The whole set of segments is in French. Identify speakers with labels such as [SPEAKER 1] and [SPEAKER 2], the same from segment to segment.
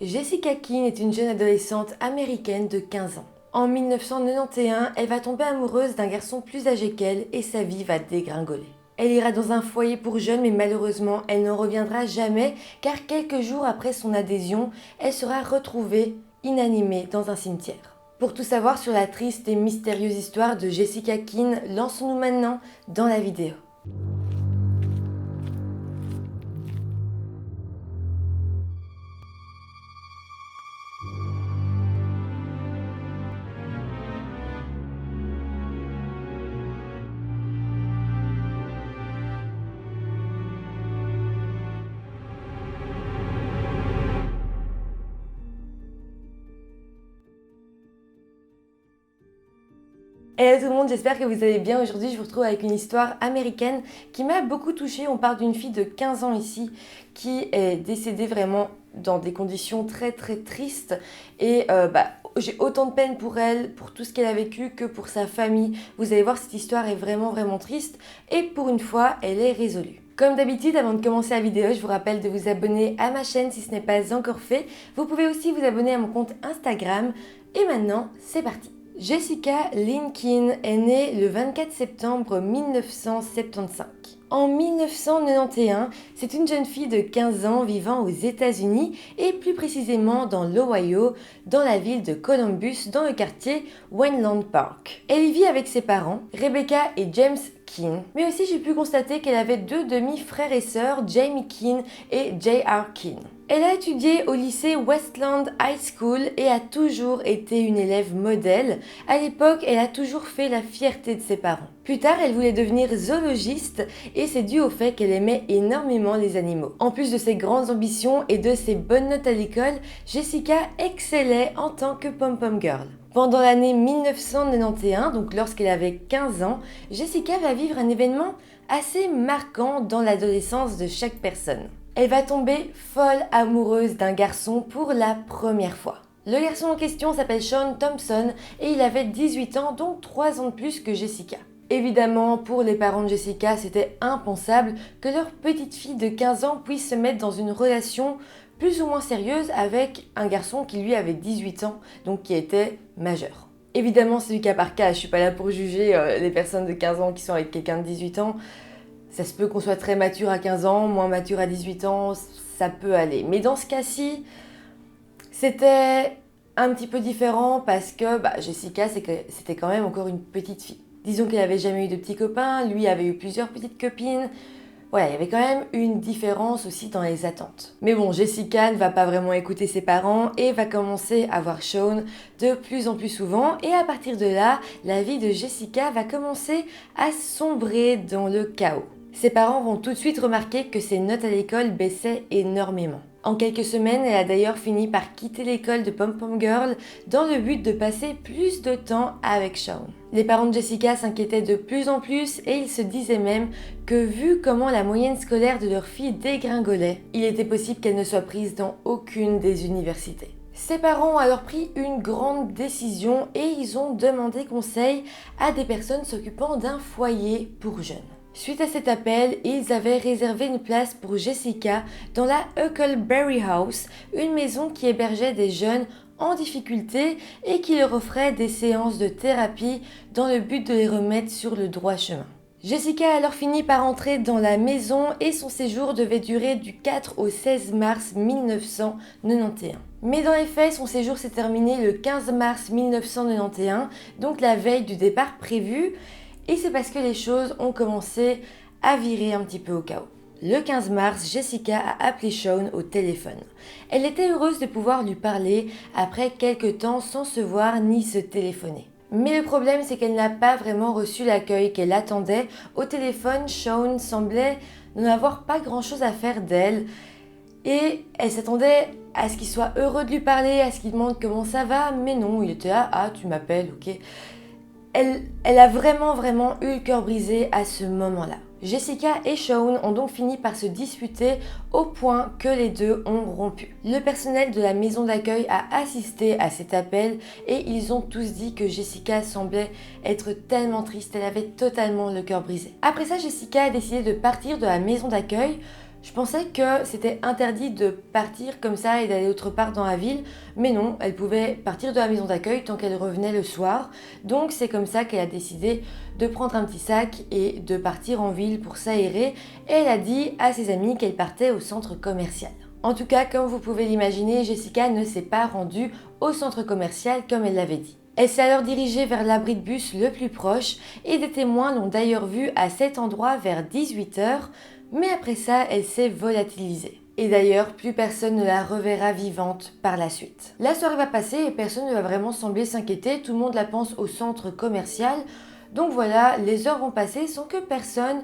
[SPEAKER 1] Jessica Keane est une jeune adolescente américaine de 15 ans. En 1991, elle va tomber amoureuse d'un garçon plus âgé qu'elle et sa vie va dégringoler. Elle ira dans un foyer pour jeunes mais malheureusement, elle n'en reviendra jamais car quelques jours après son adhésion, elle sera retrouvée inanimée dans un cimetière. Pour tout savoir sur la triste et mystérieuse histoire de Jessica Keane, lançons-nous maintenant dans la vidéo. Hello tout le monde, j'espère que vous allez bien. Aujourd'hui, je vous retrouve avec une histoire américaine qui m'a beaucoup touchée. On parle d'une fille de 15 ans ici qui est décédée vraiment dans des conditions très tristes. Et j'ai autant de peine pour elle, pour tout ce qu'elle a vécu, que pour sa famille. Vous allez voir, cette histoire est vraiment triste. Et pour une fois, elle est résolue. Comme d'habitude, avant de commencer la vidéo, je vous rappelle de vous abonner à ma chaîne si ce n'est pas encore fait. Vous pouvez aussi vous abonner à mon compte Instagram. Et maintenant, c'est parti. Jessica Lynn Keane est née le 24 septembre 1975. En 1991, c'est une jeune fille de 15 ans vivant aux États-Unis et plus précisément dans l'Ohio, dans la ville de Columbus, dans le quartier Wayneland Park. Elle y vit avec ses parents, Rebecca et James Keane. Mais aussi, j'ai pu constater qu'elle avait deux demi-frères et sœurs, Jamie Keane et J.R. Keane. Elle a étudié au lycée Westland High School et a toujours été une élève modèle. À l'époque, elle a toujours fait la fierté de ses parents. Plus tard, elle voulait devenir zoologiste et c'est dû au fait qu'elle aimait énormément les animaux. En plus de ses grandes ambitions et de ses bonnes notes à l'école, Jessica excellait en tant que pom-pom girl. Pendant l'année 1991, donc lorsqu'elle avait 15 ans, Jessica va vivre un événement assez marquant dans l'adolescence de chaque personne. Elle va tomber folle amoureuse d'un garçon pour la première fois. Le garçon en question s'appelle Sean Thompson et il avait 18 ans, donc 3 ans de plus que Jessica. Évidemment, pour les parents de Jessica, c'était impensable que leur petite fille de 15 ans puisse se mettre dans une relation plus ou moins sérieuse avec un garçon qui lui avait 18 ans, donc qui était majeur. Évidemment, c'est du cas par cas, je suis pas là pour juger les personnes de 15 ans qui sont avec quelqu'un de 18 ans. Ça se peut qu'on soit très mature à 15 ans, moins mature à 18 ans, ça peut aller. Mais dans ce cas-ci, c'était un petit peu différent parce que Jessica, c'était quand même encore une petite fille. Disons qu'elle n'avait jamais eu de petits copains, lui avait eu plusieurs petites copines. Voilà, il y avait quand même une différence aussi dans les attentes. Mais bon, Jessica ne va pas vraiment écouter ses parents et va commencer à voir Sean de plus en plus souvent. Et à partir de là, la vie de Jessica va commencer à sombrer dans le chaos. Ses parents vont tout de suite remarquer que ses notes à l'école baissaient énormément. En quelques semaines, elle a d'ailleurs fini par quitter l'école de pom-pom girl dans le but de passer plus de temps avec Sean. Les parents de Jessica s'inquiétaient de plus en plus et ils se disaient même que vu comment la moyenne scolaire de leur fille dégringolait, il était possible qu'elle ne soit prise dans aucune des universités. Ses parents ont alors pris une grande décision et ils ont demandé conseil à des personnes s'occupant d'un foyer pour jeunes. Suite à cet appel, ils avaient réservé une place pour Jessica dans la Huckleberry House, une maison qui hébergeait des jeunes en difficulté et qui leur offrait des séances de thérapie dans le but de les remettre sur le droit chemin. Jessica a alors fini par entrer dans la maison et son séjour devait durer du 4 au 16 mars 1991. Mais dans les faits, son séjour s'est terminé le 15 mars 1991, donc la veille du départ prévu. Et c'est parce que les choses ont commencé à virer un petit peu au chaos. Le 15 mars, Jessica a appelé Sean au téléphone. Elle était heureuse de pouvoir lui parler après quelques temps sans se voir ni se téléphoner. Mais le problème, c'est qu'elle n'a pas vraiment reçu l'accueil qu'elle attendait. Au téléphone, Sean semblait n'en avoir pas grand-chose à faire d'elle. Et elle s'attendait à ce qu'il soit heureux de lui parler, à ce qu'il demande comment ça va. Mais non, il était là, ah tu m'appelles, ok. Elle a vraiment eu le cœur brisé à ce moment-là. Jessica et Sean ont donc fini par se disputer au point que les deux ont rompu. Le personnel de la maison d'accueil a assisté à cet appel et ils ont tous dit que Jessica semblait être tellement triste, elle avait totalement le cœur brisé. Après ça, Jessica a décidé de partir de la maison d'accueil Je pensais que c'était interdit de partir comme ça et d'aller autre part dans la ville, mais non, elle pouvait partir de la maison d'accueil tant qu'elle revenait le soir. Donc c'est comme ça qu'elle a décidé de prendre un petit sac et de partir en ville pour s'aérer. Et elle a dit à ses amis qu'elle partait au centre commercial. En tout cas, comme vous pouvez l'imaginer, Jessica ne s'est pas rendue au centre commercial comme elle l'avait dit. Elle s'est alors dirigée vers l'abri de bus le plus proche et des témoins l'ont d'ailleurs vue à cet endroit vers 18h, mais après ça, elle s'est volatilisée. Et d'ailleurs, plus personne ne la reverra vivante par la suite. La soirée va passer et personne ne va vraiment sembler s'inquiéter, tout le monde la pense au centre commercial. Donc voilà, les heures vont passer sans que personne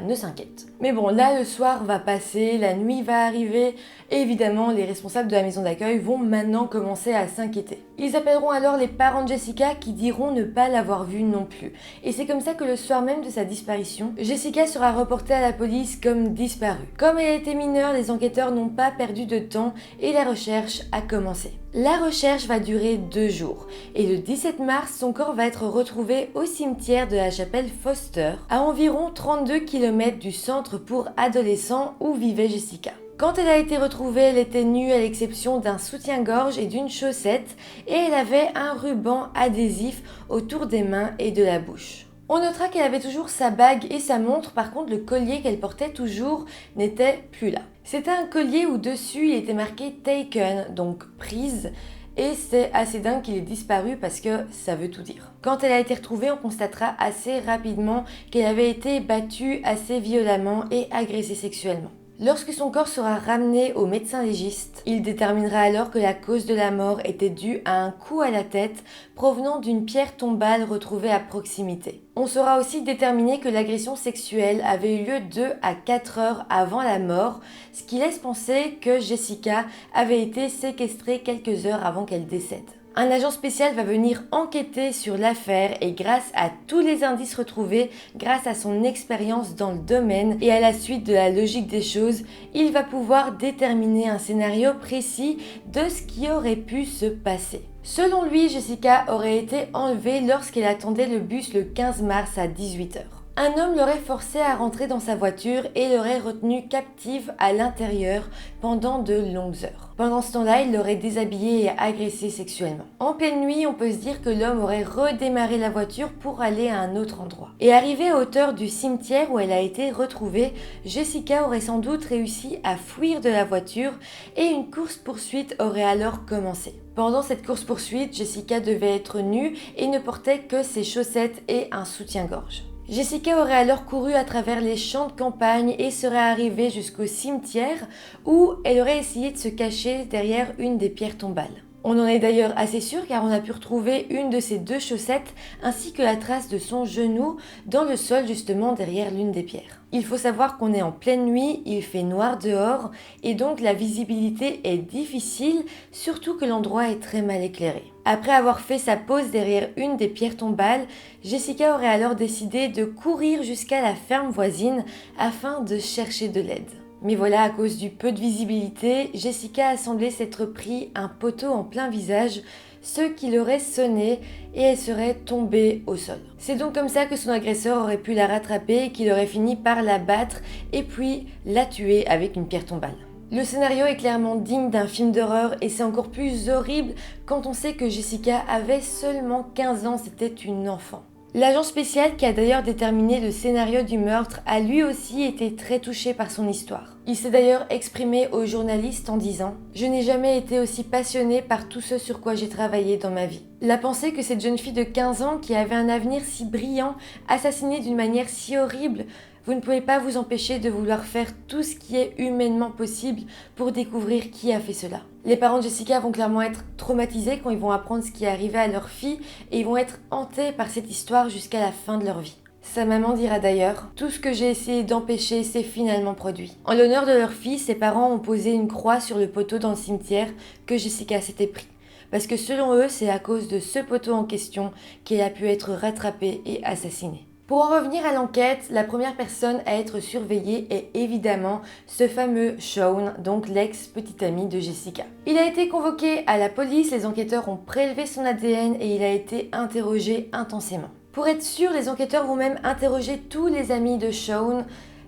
[SPEAKER 1] ne s'inquiète. Mais bon, là le soir va passer, la nuit va arriver, et évidemment les responsables de la maison d'accueil vont maintenant commencer à s'inquiéter. Ils appelleront alors les parents de Jessica qui diront ne pas l'avoir vue non plus. Et c'est comme ça que le soir même de sa disparition, Jessica sera reportée à la police comme disparue. Comme elle était mineure, les enquêteurs n'ont pas perdu de temps et la recherche a commencé. La recherche va durer 2 jours et le 17 mars, son corps va être retrouvé au cimetière de la chapelle Foster, à environ 32 km du centre pour adolescents où vivait Jessica. Quand elle a été retrouvée, elle était nue à l'exception d'un soutien-gorge et d'une chaussette et elle avait un ruban adhésif autour des mains et de la bouche. On notera qu'elle avait toujours sa bague et sa montre, par contre le collier qu'elle portait toujours n'était plus là. C'était un collier où dessus il était marqué Taken, donc prise, et c'est assez dingue qu'il ait disparu parce que ça veut tout dire. Quand elle a été retrouvée, on constatera assez rapidement qu'elle avait été battue assez violemment et agressée sexuellement. Lorsque son corps sera ramené au médecin légiste, il déterminera alors que la cause de la mort était due à un coup à la tête provenant d'une pierre tombale retrouvée à proximité. On saura aussi déterminer que l'agression sexuelle avait eu lieu 2 à 4 heures avant la mort, ce qui laisse penser que Jessica avait été séquestrée quelques heures avant qu'elle décède. Un agent spécial va venir enquêter sur l'affaire et grâce à tous les indices retrouvés, grâce à son expérience dans le domaine et à la suite de la logique des choses, il va pouvoir déterminer un scénario précis de ce qui aurait pu se passer. Selon lui, Jessica aurait été enlevée lorsqu'elle attendait le bus le 15 mars à 18h. Un homme l'aurait forcée à rentrer dans sa voiture et l'aurait retenue captive à l'intérieur pendant de longues heures. Pendant ce temps-là, il l'aurait déshabillée et agressée sexuellement. En pleine nuit, on peut se dire que l'homme aurait redémarré la voiture pour aller à un autre endroit. Et arrivée à hauteur du cimetière où elle a été retrouvée, Jessica aurait sans doute réussi à fuir de la voiture et une course-poursuite aurait alors commencé. Pendant cette course-poursuite, Jessica devait être nue et ne portait que ses chaussettes et un soutien-gorge. Jessica aurait alors couru à travers les champs de campagne et serait arrivée jusqu'au cimetière où elle aurait essayé de se cacher derrière une des pierres tombales. On en est d'ailleurs assez sûr car on a pu retrouver une de ses 2 chaussettes ainsi que la trace de son genou dans le sol justement derrière l'une des pierres. Il faut savoir qu'on est en pleine nuit, il fait noir dehors et donc la visibilité est difficile, surtout que l'endroit est très mal éclairé. Après avoir fait sa pause derrière une des pierres tombales, Jessica aurait alors décidé de courir jusqu'à la ferme voisine afin de chercher de l'aide. Mais voilà, à cause du peu de visibilité, Jessica a semblé s'être pris un poteau en plein visage, ce qui l'aurait sonné et elle serait tombée au sol. C'est donc comme ça que son agresseur aurait pu la rattraper et qu'il aurait fini par la battre et puis la tuer avec une pierre tombale. Le scénario est clairement digne d'un film d'horreur et c'est encore plus horrible quand on sait que Jessica avait seulement 15 ans, c'était une enfant. L'agent spécial qui a d'ailleurs déterminé le scénario du meurtre a lui aussi été très touché par son histoire. Il s'est d'ailleurs exprimé aux journalistes en disant « Je n'ai jamais été aussi passionné par tout ce sur quoi j'ai travaillé dans ma vie. La pensée que cette jeune fille de 15 ans qui avait un avenir si brillant, assassinée d'une manière si horrible, vous ne pouvez pas vous empêcher de vouloir faire tout ce qui est humainement possible pour découvrir qui a fait cela. » Les parents de Jessica vont clairement être traumatisés quand ils vont apprendre ce qui est arrivé à leur fille et ils vont être hantés par cette histoire jusqu'à la fin de leur vie. Sa maman dira d'ailleurs « Tout ce que j'ai essayé d'empêcher s'est finalement produit. » En l'honneur de leur fille, ses parents ont posé une croix sur le poteau dans le cimetière que Jessica s'était pris. Parce que selon eux, c'est à cause de ce poteau en question qu'elle a pu être rattrapée et assassinée. Pour en revenir à l'enquête, la première personne à être surveillée est évidemment ce fameux Shaun, donc l'ex-petit ami de Jessica. Il a été convoqué à la police, les enquêteurs ont prélevé son ADN et il a été interrogé intensément. Pour être sûr, les enquêteurs vont même interroger tous les amis de Shaun,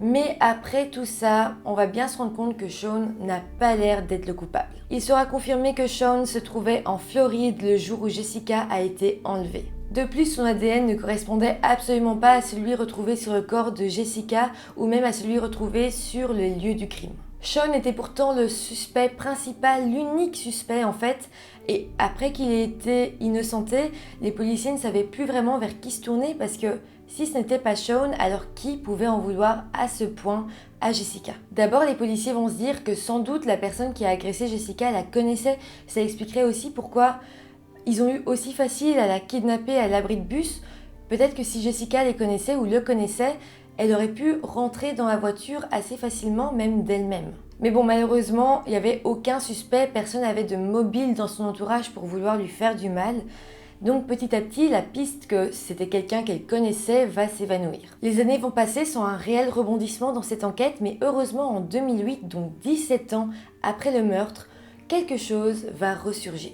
[SPEAKER 1] Mais après tout ça, on va bien se rendre compte que Sean n'a pas l'air d'être le coupable. Il sera confirmé que Sean se trouvait en Floride le jour où Jessica a été enlevée. De plus, son ADN ne correspondait absolument pas à celui retrouvé sur le corps de Jessica ou même à celui retrouvé sur le lieu du crime. Sean était pourtant le suspect principal, l'unique suspect en fait, et après qu'il ait été innocenté, les policiers ne savaient plus vraiment vers qui se tourner parce que si ce n'était pas Sean, alors qui pouvait en vouloir à ce point à Jessica? D'abord, les policiers vont se dire que sans doute la personne qui a agressé Jessica la connaissait. Ça expliquerait aussi pourquoi ils ont eu aussi facile à la kidnapper à l'abri de bus. Peut-être que si Jessica les connaissait ou le connaissait, elle aurait pu rentrer dans la voiture assez facilement, même d'elle-même. Mais bon, malheureusement, il n'y avait aucun suspect, personne n'avait de mobile dans son entourage pour vouloir lui faire du mal. Donc petit à petit, la piste que c'était quelqu'un qu'elle connaissait va s'évanouir. Les années vont passer sans un réel rebondissement dans cette enquête, mais heureusement en 2008, donc 17 ans après le meurtre, quelque chose va ressurgir.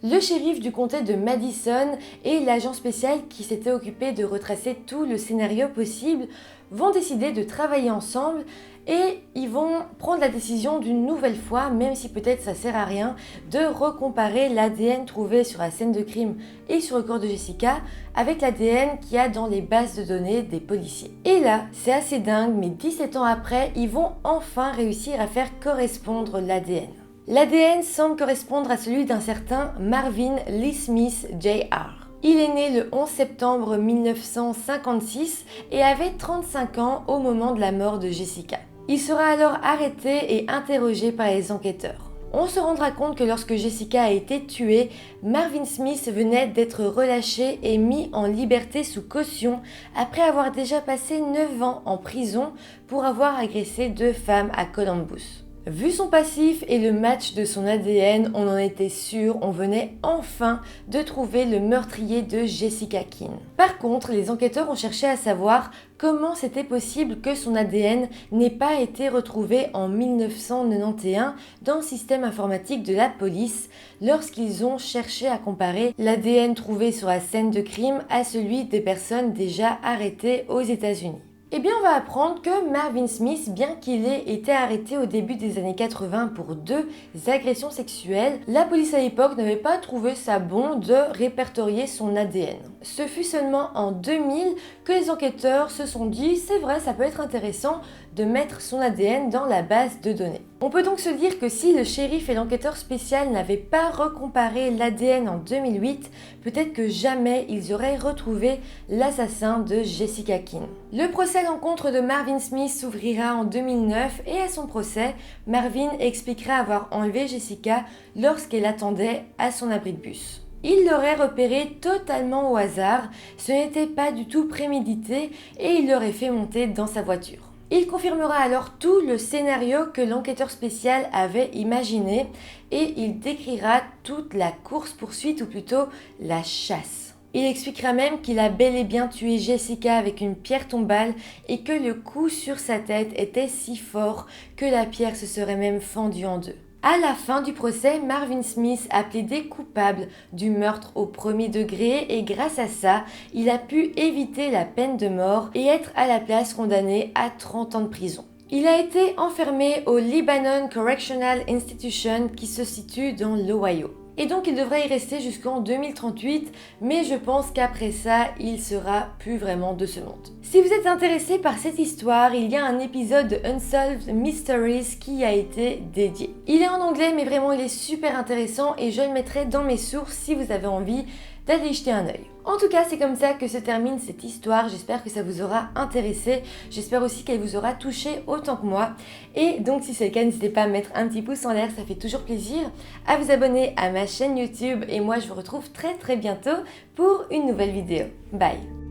[SPEAKER 1] Le shérif du comté de Madison et l'agent spécial qui s'était occupé de retracer tout le scénario possible vont décider de travailler ensemble et ils vont prendre la décision d'une nouvelle fois, même si peut-être ça sert à rien, de recomparer l'ADN trouvé sur la scène de crime et sur le corps de Jessica avec l'ADN qu'il y a dans les bases de données des policiers. Et là, c'est assez dingue, mais 17 ans après, ils vont enfin réussir à faire correspondre l'ADN. L'ADN semble correspondre à celui d'un certain Marvin Lee Smith Jr. Il est né le 11 septembre 1956 et avait 35 ans au moment de la mort de Jessica. Il sera alors arrêté et interrogé par les enquêteurs. On se rendra compte que lorsque Jessica a été tuée, Marvin Smith venait d'être relâché et mis en liberté sous caution après avoir déjà passé 9 ans en prison pour avoir agressé 2 femmes à Columbus. Vu son passif et le match de son ADN, on en était sûr, on venait enfin de trouver le meurtrier de Jessica Keene. Par contre, les enquêteurs ont cherché à savoir comment c'était possible que son ADN n'ait pas été retrouvé en 1991 dans le système informatique de la police lorsqu'ils ont cherché à comparer l'ADN trouvé sur la scène de crime à celui des personnes déjà arrêtées aux États-Unis. Eh bien, on va apprendre que Marvin Smith, bien qu'il ait été arrêté au début des années 80 pour 2 agressions sexuelles, la police à l'époque n'avait pas trouvé ça bon de répertorier son ADN. Ce fut seulement en 2000 que les enquêteurs se sont dit « c'est vrai, ça peut être intéressant de mettre son ADN dans la base de données ». On peut donc se dire que si le shérif et l'enquêteur spécial n'avaient pas recomparé l'ADN en 2008, peut-être que jamais ils auraient retrouvé l'assassin de Jessica Keene. Le procès à l'encontre de Marvin Smith s'ouvrira en 2009 et à son procès, Marvin expliquera avoir enlevé Jessica lorsqu'elle attendait à son abri de bus. Il l'aurait repéré totalement au hasard, ce n'était pas du tout prémédité et il l'aurait fait monter dans sa voiture. Il confirmera alors tout le scénario que l'enquêteur spécial avait imaginé et il décrira toute la course-poursuite ou plutôt la chasse. Il expliquera même qu'il a bel et bien tué Jessica avec une pierre tombale et que le coup sur sa tête était si fort que la pierre se serait même fendue en deux. À la fin du procès, Marvin Smith a plaidé coupable du meurtre au premier degré et grâce à ça, il a pu éviter la peine de mort et être à la place condamné à 30 ans de prison. Il a été enfermé au Lebanon Correctional Institution qui se situe dans l'Ohio. Et donc il devrait y rester jusqu'en 2038, mais je pense qu'après ça, il sera plus vraiment de ce monde. Si vous êtes intéressé par cette histoire, il y a un épisode de Unsolved Mysteries qui a été dédié. Il est en anglais, mais vraiment il est super intéressant et je le mettrai dans mes sources si vous avez envie d'aller y jeter un œil. En tout cas, c'est comme ça que se termine cette histoire. J'espère que ça vous aura intéressé. J'espère aussi qu'elle vous aura touché autant que moi. Et donc, si c'est le cas, n'hésitez pas à mettre un petit pouce en l'air, ça fait toujours plaisir. À vous abonner à ma chaîne YouTube. Et moi, je vous retrouve très bientôt pour une nouvelle vidéo. Bye!